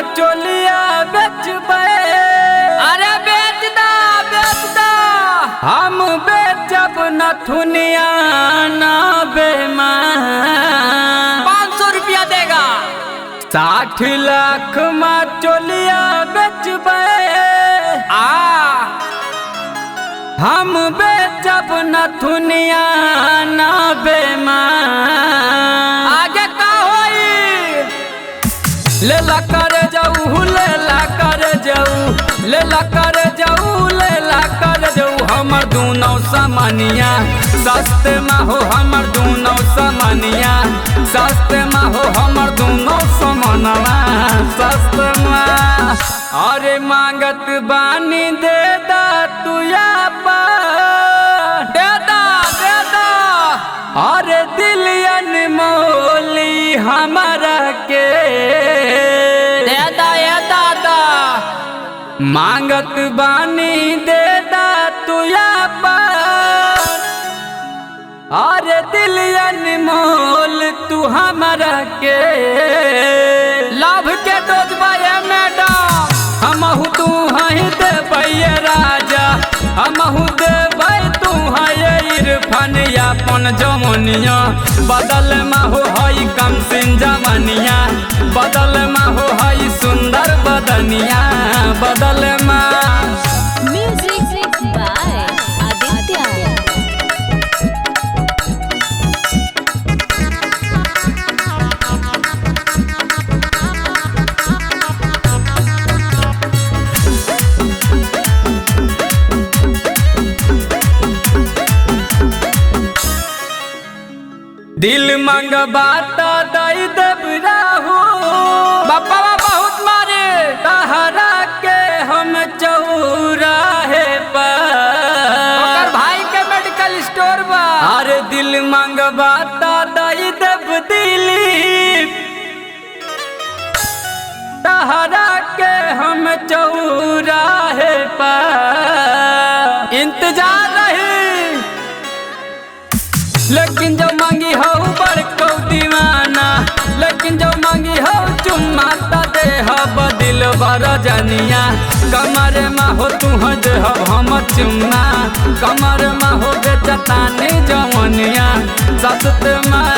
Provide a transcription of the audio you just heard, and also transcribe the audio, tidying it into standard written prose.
चोलिया बेचबे। अरे बेच दा हम बेचब नथुनिया ना बेमान। 500 रुपया देगा। 60 लाख में चोलिया बेचबे। हम बेचब नथुनिया ना बेमान। आगे का होई? लेला कर जाऊ, लेला कर जाऊ, लेला कर जाऊ, लेला कर जाऊ। हमर दूनो सामानिया सस्ते में हो, हमर दूनो सामानिया सस्ते में हो, हमर दूनो सामानवा सस्ते में। अरे मांगत बानी दे दा तू दे दा। अरे दिलियन मोली हमारा के दे दा ये दादा। मांगत बानी दे दा तू अरे दिलियन मोल तू हमारा के। लाभ के डोज बाये मैडम हमहु तू हई देबे राजा। हमहु देबे तू हई इरफान अपन जमनिया। बदल में हो हई कम सिन जवानिया। बदल में हो हई सुंदर बदनिया। बदल में म्यूजिक बाय आदित्य। दिल मंगबा तो दई देब राहु। बाबा बहुत मारे तहरा के हम चौराहे पर। भाई के मेडिकल स्टोर बा। अरे दिल मंगबा तो दई देब दिलीप। तहरा के हम चौराहे पर इंतजार रही। लेकिन जो मांगी हो बड़को दीवाना। लेकिन जो मांगी हो चुम्मा दे बदिल भर जनिया। कमर में हो तू दे हम चुम्मा। कमर में हो बेचतानी जवनिया। सस्ते में